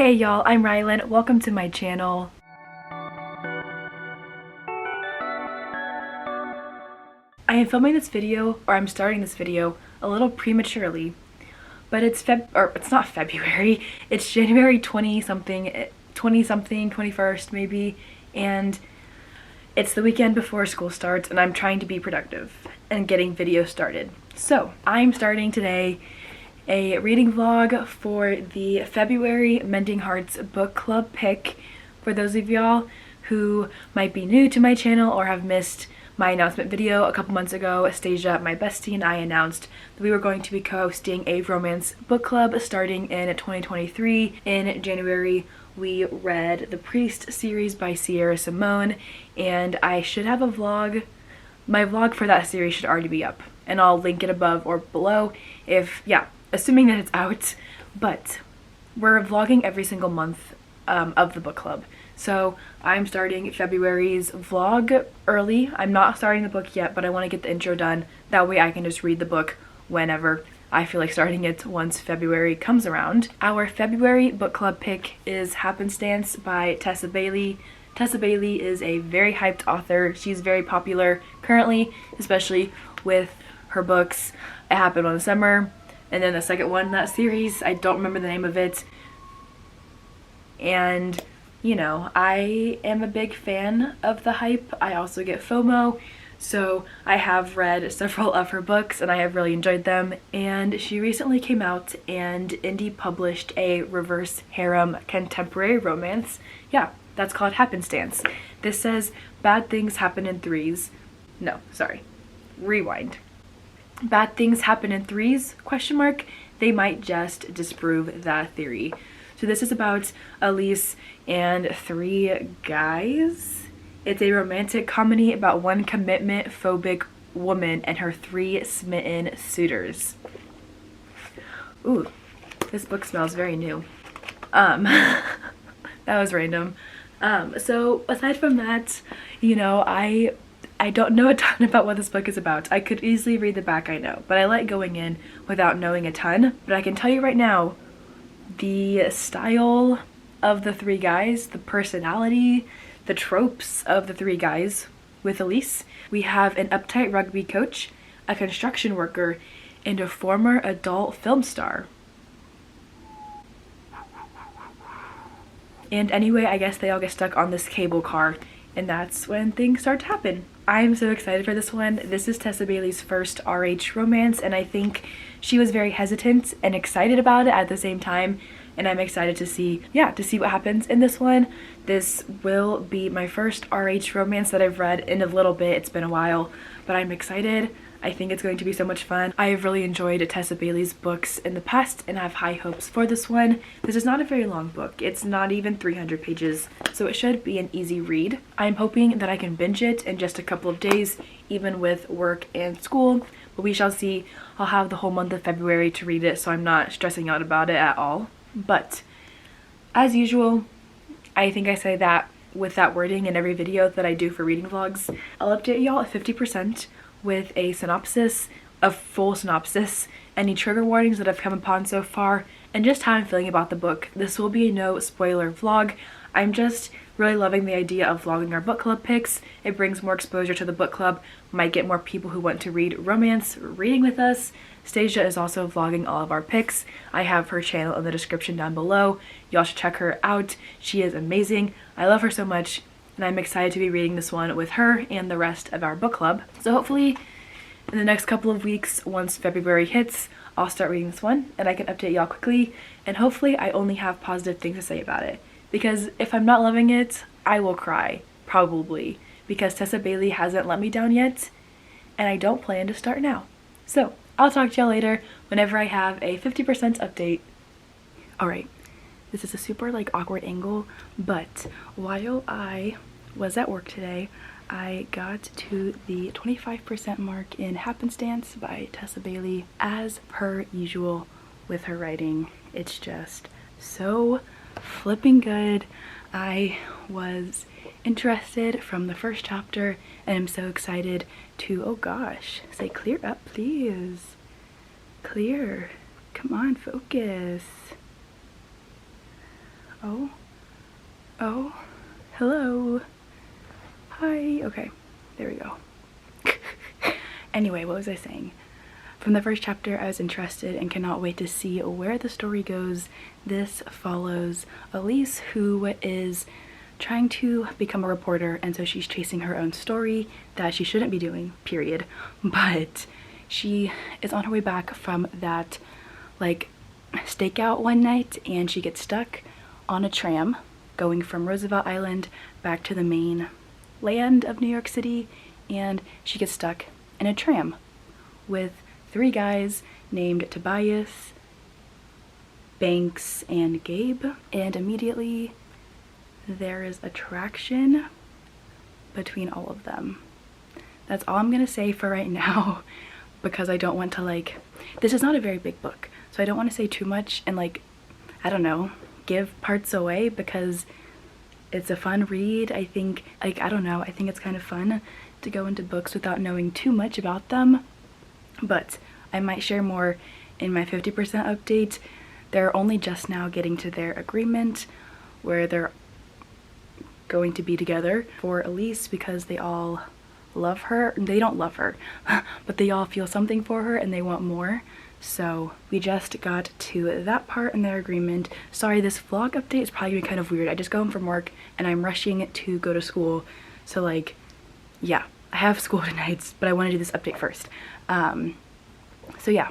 Hey y'all, I'm Rylan. Welcome to my channel. I am filming this video, or I'm starting this video, a little prematurely, but it's not February, it's January 20-something, 21st maybe, and it's the weekend before school starts, and I'm trying to be productive and getting videos started. So, I'm starting today a reading vlog for the February Mending Hearts book club pick. For those of y'all who might be new to my channel or have missed my announcement video a couple months ago, Stasia, my bestie, and I announced that we were going to be co-hosting a romance book club starting in 2023. In January, we read The Priest series by Sierra Simone, and I should have a vlog. My vlog for that series should already be up, and I'll link it above or below assuming that it's out. But we're vlogging every single month of the book club. So I'm starting February's vlog early. I'm not starting the book yet, but I want to get the intro done. That way I can just read the book whenever I feel like starting it once February comes around. Our February book club pick is Happenstance by Tessa Bailey. Tessa Bailey is a very hyped author. She's very popular currently, especially with her books It Happened One Summer, and then the second one in that series, I don't remember the name of it. And, you know, I am a big fan of the hype. I also get FOMO, so I have read several of her books and I have really enjoyed them. And she recently came out and indie published a reverse harem contemporary romance. Yeah, that's called Happenstance. This says bad things happen in threes. No, sorry. Rewind. Bad things happen in threes, ? They might just disprove that theory. So this is about Elise and three guys. It's a romantic comedy about one commitment-phobic woman and her three smitten suitors. Ooh, this book smells very new. That was random. So aside from that, you know, I don't know a ton about what this book is about. I could easily read the back, I know, but I like going in without knowing a ton. But I can tell you right now, the style of the three guys, the personality, the tropes of the three guys with Elise. We have an uptight rugby coach, a construction worker, and a former adult film star. And anyway, I guess they all get stuck on this cable car, and that's when things start to happen. I'm so excited for this one. This is Tessa Bailey's first RH romance, and I think she was very hesitant and excited about it at the same time, and I'm excited to see what happens in this one. This will be my first RH romance that I've read in a little bit. It's been a while, but I'm excited. I think it's going to be so much fun. I have really enjoyed Tessa Bailey's books in the past and have high hopes for this one. This is not a very long book. It's not even 300 pages, so it should be an easy read. I'm hoping that I can binge it in just a couple of days, even with work and school, but we shall see. I'll have the whole month of February to read it, so I'm not stressing out about it at all. But as usual, I think I say that with that wording in every video that I do for reading vlogs. I'll update y'all at 50% with a synopsis, a full synopsis, any trigger warnings that I've come upon so far, and just how I'm feeling about the book. This will be a no spoiler vlog. I'm just really loving the idea of vlogging our book club picks. It brings more exposure to the book club, might get more people who want to read romance reading with us. Stasia is also vlogging all of our picks. I have her channel in the description down below. Y'all should check her out. She is amazing. I love her so much, and I'm excited to be reading this one with her and the rest of our book club. So hopefully in the next couple of weeks, once February hits, I'll start reading this one and I can update y'all quickly, and hopefully I only have positive things to say about it. Because if I'm not loving it, I will cry, probably, because Tessa Bailey hasn't let me down yet, and I don't plan to start now. So I'll talk to y'all later whenever I have a 50% update. Alright, this is a super awkward angle, but while I was at work today, I got to the 25% mark in Happenstance by Tessa Bailey. As per usual with her writing, it's just so flipping good. I was interested from the first chapter, and I'm so excited to, oh gosh, say clear up please. Clear. Come on, focus. Oh. Oh. Hello. Hi. Okay. There we go. Anyway, what was I saying? From the first chapter, I was interested and cannot wait to see where the story goes. This follows Elise, who is trying to become a reporter, and so she's chasing her own story that she shouldn't be doing, period. But she is on her way back from that, like, stakeout one night, and she gets stuck on a tram going from Roosevelt Island back to the main land of New York City, and she gets stuck in a tram with 3 guys named Tobias, Banks, and Gabe, and immediately there is attraction between all of them. That's all I'm gonna say for right now, because I don't want to, like, this is not a very big book, so I don't want to say too much and, like, I don't know, give parts away, because it's a fun read. I think, like, I don't know, I think it's kind of fun to go into books without knowing too much about them, but I might share more in my 50% update. They're only just now getting to their agreement where they're going to be together for Elise, because they all love her. They don't love her, but they all feel something for her and they want more. So we just got to that part in their agreement. Sorry, this vlog update is probably gonna be kind of weird. I just got home from work and I'm rushing to go to school. So, like, yeah, I have school tonight, but I want to do this update first. So yeah,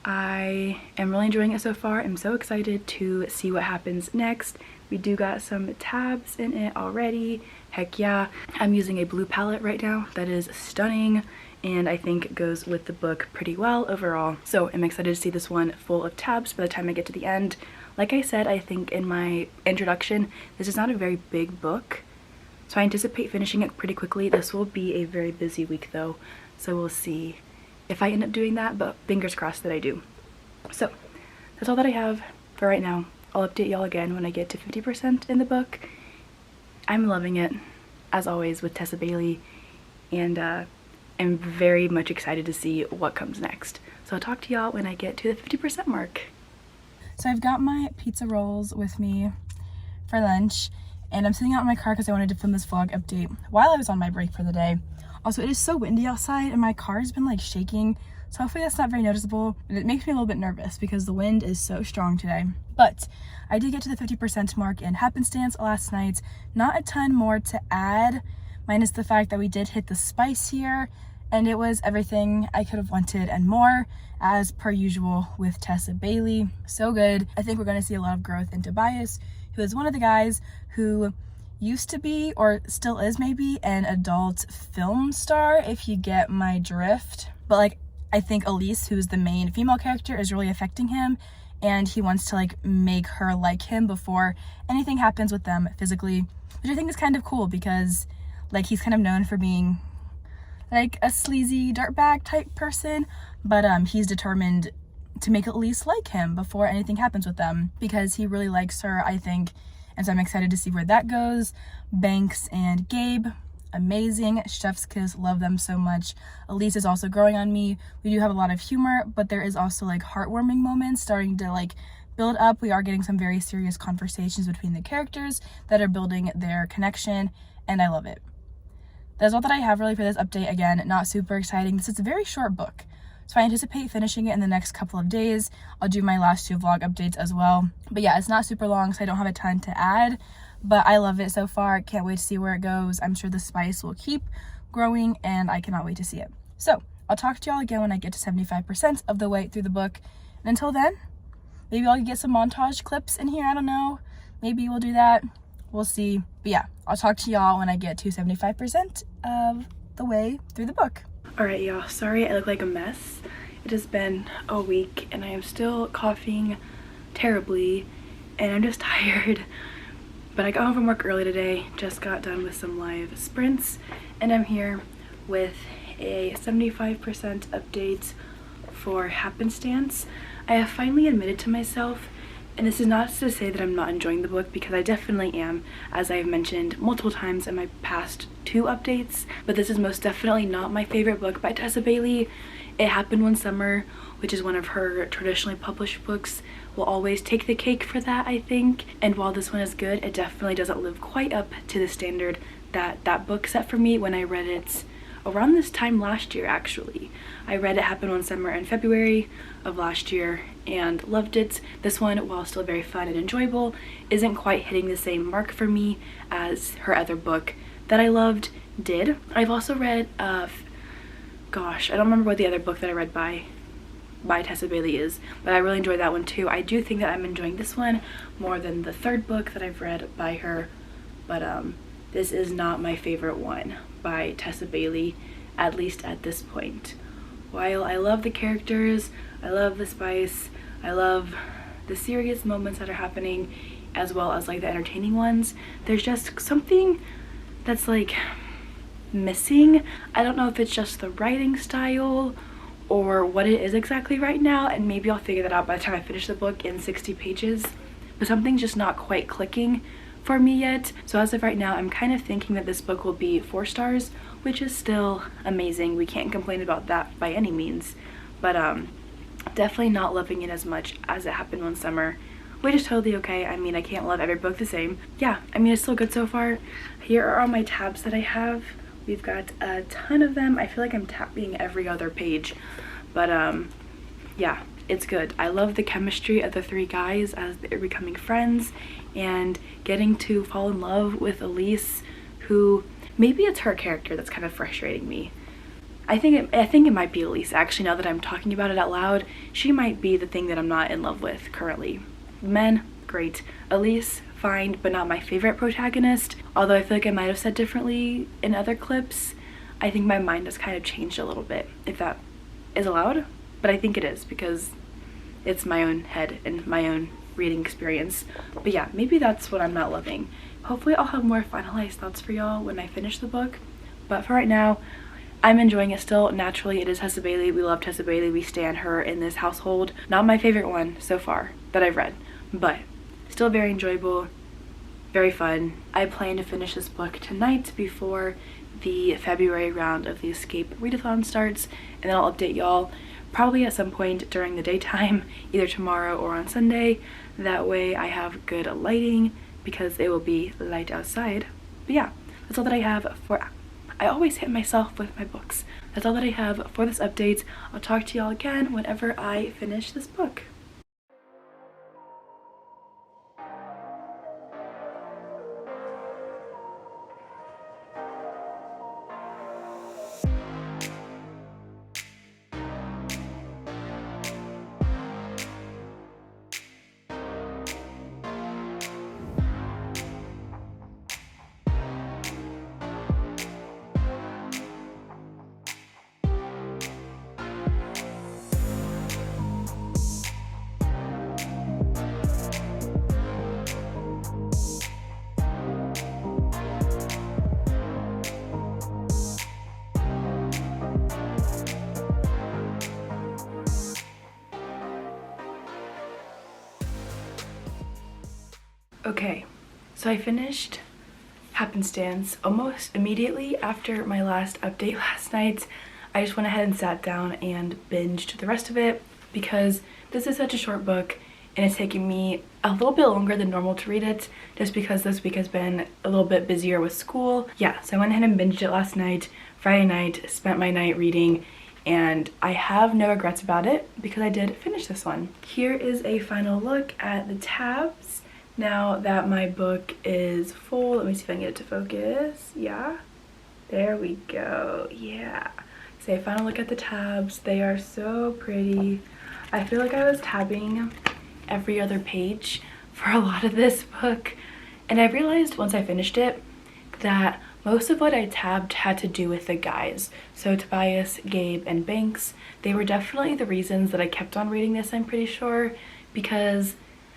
I am really enjoying it so far. I'm so excited to see what happens next. We do got some tabs in it already. Heck yeah. I'm using a blue palette right now that is stunning, and I think goes with the book pretty well overall. So I'm excited to see this one full of tabs by the time I get to the end. Like I said, I think in my introduction, this is not a very big book, so I anticipate finishing it pretty quickly. This will be a very busy week though, so we'll see if I end up doing that, but fingers crossed that I do. So that's all that I have for right now. I'll update y'all again when I get to 50% in the book. I'm loving it, as always, with Tessa Bailey, and I'm very much excited to see what comes next. So I'll talk to y'all when I get to the 50% mark. So I've got my pizza rolls with me for lunch, and I'm sitting out in my car because I wanted to film this vlog update while I was on my break for the day. Also, it is so windy outside and my car's been, like, shaking, so hopefully that's not very noticeable, and it makes me a little bit nervous because the wind is so strong today. But I did get to the 50% mark in Happenstance last night. Not a ton more to add, minus the fact that we did hit the spice here, and it was everything I could have wanted and more, as per usual with Tessa Bailey. So good. I think we're going to see a lot of growth in Tobias, who is one of the guys who used to be, or still is maybe, an adult film star, if you get my drift. But, like, I think Elise, who's the main female character, is really affecting him, and he wants to, like, make her like him before anything happens with them physically, which I think is kind of cool because, like, he's kind of known for being, like, a sleazy dirtbag type person, but he's determined to make Elise like him before anything happens with them because he really likes her, I think, and so I'm excited to see where that goes. Banks and Gabe, amazing. Chef's kiss, love them so much. Elise is also growing on me. We do have a lot of humor, but there is also, like, heartwarming moments starting to, like, build up. We are getting some very serious conversations between the characters that are building their connection, and I love it. That's all that I have really for this update. Again, not super exciting. This is a very short book, so I anticipate finishing it in the next couple of days. I'll do my last 2 vlog updates as well. But yeah, it's not super long, so I don't have a ton to add, but I love it so far. Can't wait to see where it goes. I'm sure the spice will keep growing, and I cannot wait to see it. So I'll talk to y'all again when I get to 75% of the way through the book. And until then, maybe I'll get some montage clips in here. I don't know. Maybe we'll do that. We'll see. But yeah, I'll talk to y'all when I get to 75% of the way through the book. Alright y'all, sorry I look like a mess. It has been a week and I am still coughing terribly and I'm just tired. But I got home from work early today, just got done with some live sprints, and I'm here with a 75% update for Happenstance. I have finally admitted to myself, and this is not to say that I'm not enjoying the book, because I definitely am, as I've mentioned multiple times in my past 2 updates, but this is most definitely not my favorite book by Tessa Bailey. It Happened One Summer, which is one of her traditionally published books, will always take the cake for that, I think. And while this one is good, it definitely doesn't live quite up to the standard that that book set for me when I read it around this time last year, actually. I read It Happened One Summer in February of last year and loved it. This one, while still very fun and enjoyable, isn't quite hitting the same mark for me as her other book that I loved did. I've also read, gosh, I don't remember what the other book that I read by Tessa Bailey is, but I really enjoyed that one too. I do think that I'm enjoying this one more than the third book that I've read by her, but this is not my favorite one by Tessa Bailey, at least at this point. While I love the characters, I love the spice, I love the serious moments that are happening, as well as like the entertaining ones, there's just something that's like missing. I don't know if it's just the writing style or what it is exactly right now, and maybe I'll figure that out by the time I finish the book in 60 pages, but something's just not quite clicking for me yet. So as of right now, I'm kind of thinking that this book will be 4 stars, which is still amazing. We can't complain about that by any means, but definitely not loving it as much as It Happened One Summer, which is totally okay. I mean, I can't love every book the same. Yeah, I mean, it's still good so far. Here are all my tabs that I have. We've got a ton of them. I feel like I'm tapping every other page, but yeah, it's good. I love the chemistry of the 3 guys as they're becoming friends and getting to fall in love with Elise, who maybe it's her character that's kind of frustrating me. I think it might be Elise, actually, now that I'm talking about it out loud. She might be the thing that I'm not in love with currently. Men, great. Elise, fine, but not my favorite protagonist. Although I feel like I might have said differently in other clips. I think my mind has kind of changed a little bit, if that is allowed. But I think it is, because it's my own head and my own reading experience. But yeah, maybe that's what I'm not loving. Hopefully I'll have more finalized thoughts for y'all when I finish the book. But for right now, I'm enjoying it still. Naturally, it is Tessa Bailey. We love Tessa Bailey. We stan her in this household. Not my favorite one so far that I've read, but still very enjoyable, very fun. I plan to finish this book tonight before the February round of the Escape Readathon starts, and then I'll update y'all probably at some point during the daytime, either tomorrow or on Sunday. That way I have good lighting because it will be light outside. But yeah, that's all that I have for... I always hit myself with my books. That's all that I have for this update. I'll talk to y'all again whenever I finish this book. Okay, so I finished Happenstance almost immediately after my last update last night. I just went ahead and sat down and binged the rest of it because this is such a short book and it's taking me a little bit longer than normal to read it just because this week has been a little bit busier with school. Yeah, so I went ahead and binged it last night, Friday night, spent my night reading, and I have no regrets about it because I did finish this one. Here is a final look at the tabs. Now that my book is full, let me see if I can get it to focus. Yeah, there we go. Yeah. So a final look at the tabs. They are so pretty. I feel like I was tabbing every other page for a lot of this book, and I realized once I finished it that most of what I tabbed had to do with the guys. So Tobias, Gabe, and Banks, they were definitely the reasons that I kept on reading this, I'm pretty sure, because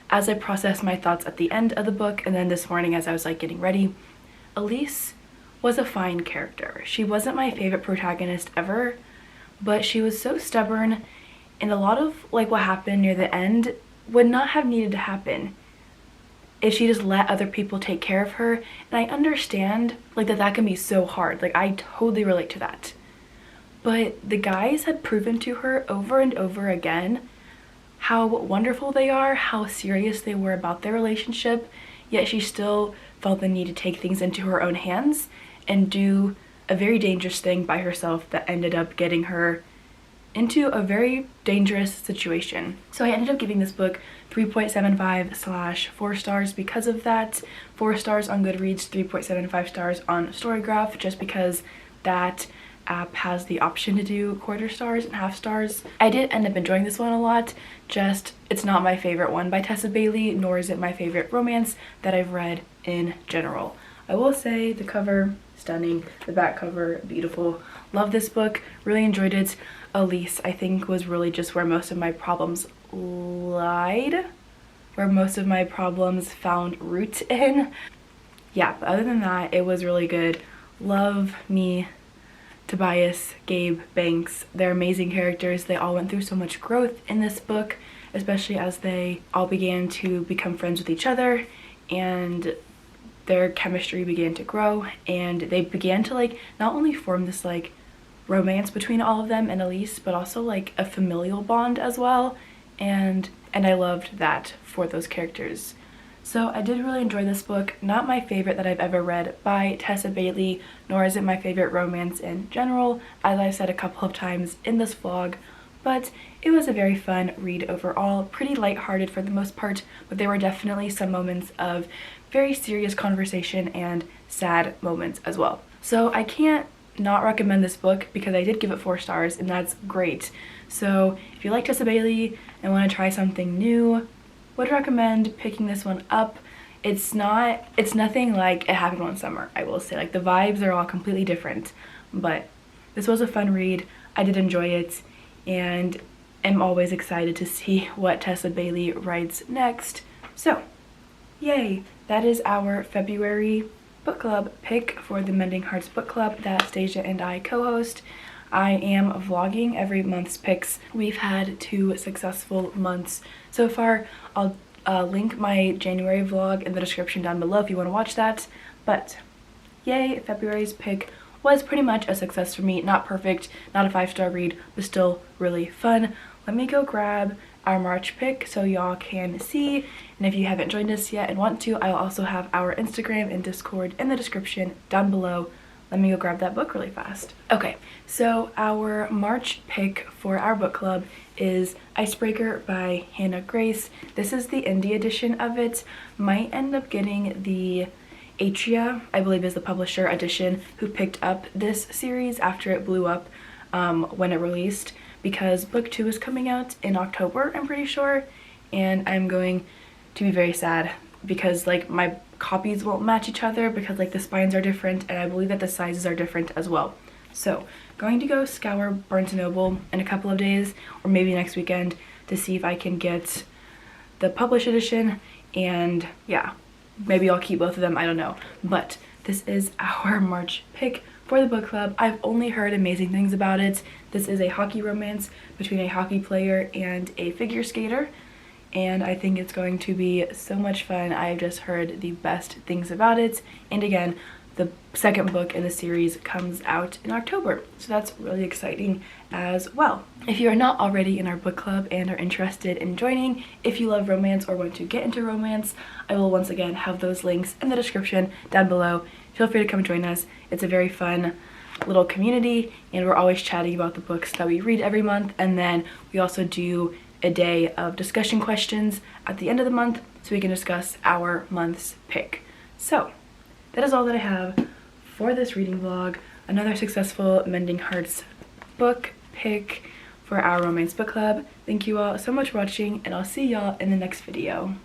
as I processed my thoughts at the end of the book and then this morning as I was like getting ready, Elise was a fine character. She wasn't my favorite protagonist ever, but she was so stubborn, and a lot of like what happened near the end would not have needed to happen if she just let other people take care of her. And I understand like that can be so hard. Like I totally relate to that. But the guys had proven to her over and over again how wonderful they are, how serious they were about their relationship, yet she still felt the need to take things into her own hands and do a very dangerous thing by herself that ended up getting her into a very dangerous situation. So I ended up giving this book 3.75/4 stars because of that. 4 stars on Goodreads, 3.75 stars on Storygraph, just because that app has the option to do quarter stars and half stars. I did end up enjoying this one a lot, just it's not my favorite one by Tessa Bailey, nor is it my favorite romance that I've read in general. I will say the cover, stunning. The back cover, beautiful. Love this book, really enjoyed it. Elise, I think, was really just where most of my problems lied, where most of my problems found root in. Yeah, but other than that, it was really good. Love me Tobias, Gabe, Banks. They're amazing characters. They all went through so much growth in this book, especially as they all began to become friends with each other and their chemistry began to grow, and they began to like not only form this like romance between all of them and Elise, but also like a familial bond as well, and I loved that for those characters. So I did really enjoy this book. Not my favorite that I've ever read by Tessa Bailey, nor is it my favorite romance in general, as I've said a couple of times in this vlog, but it was a very fun read overall, pretty lighthearted for the most part, but there were definitely some moments of very serious conversation and sad moments as well. So I can't not recommend this book because I did give it 4 stars, and that's great. So if you like Tessa Bailey and want to try something new, would recommend picking this one up. It's nothing like It Happened One Summer, I will say. Like, the vibes are all completely different, but this was a fun read. I did enjoy it, and am always excited to see what Tessa Bailey writes next. So yay, that is our February book club pick for the Mending Hearts book club that Stasia and I co-host. I am vlogging every month's picks. We've had 2 successful months so far. I'll link my January vlog in the description down below if you want to watch that. But yay, February's pick was pretty much a success for me. Not perfect, not a 5-star read, but still really fun. Let me go grab our March pick so y'all can see, and if you haven't joined us yet and want to, I'll also have our Instagram and Discord in the description down below. Let me go grab that book really fast. Okay, so our March pick for our book club is Icebreaker by Hannah Grace. This is the indie edition of it. Might end up getting the Atria, I believe is the publisher edition, who picked up this series after it blew up when it released, because book 2 is coming out in October, I'm pretty sure, and I'm going to be very sad because like my copies won't match each other because like the spines are different, and I believe that the sizes are different as well. So going to go scour Barnes & Noble in a couple of days, or maybe next weekend, to see if I can get the published edition, and yeah, maybe I'll keep both of them, I don't know. But this is our March pick for the book club. I've only heard amazing things about it. This is a hockey romance between a hockey player and a figure skater, and I think it's going to be so much fun. I've just heard the best things about it, and again, the second book in the series comes out in October, so that's really exciting as well. If you are not already in our book club and are interested in joining, if you love romance or want to get into romance, I will once again have those links in the description down below. Feel free to come join us. It's a very fun little community, and we're always chatting about the books that we read every month, and then we also do a day of discussion questions at the end of the month so we can discuss our month's pick. So that is all that I have for this reading vlog. Another successful Mending Hearts book pick for our romance book club. Thank you all so much for watching, and I'll see y'all in the next video.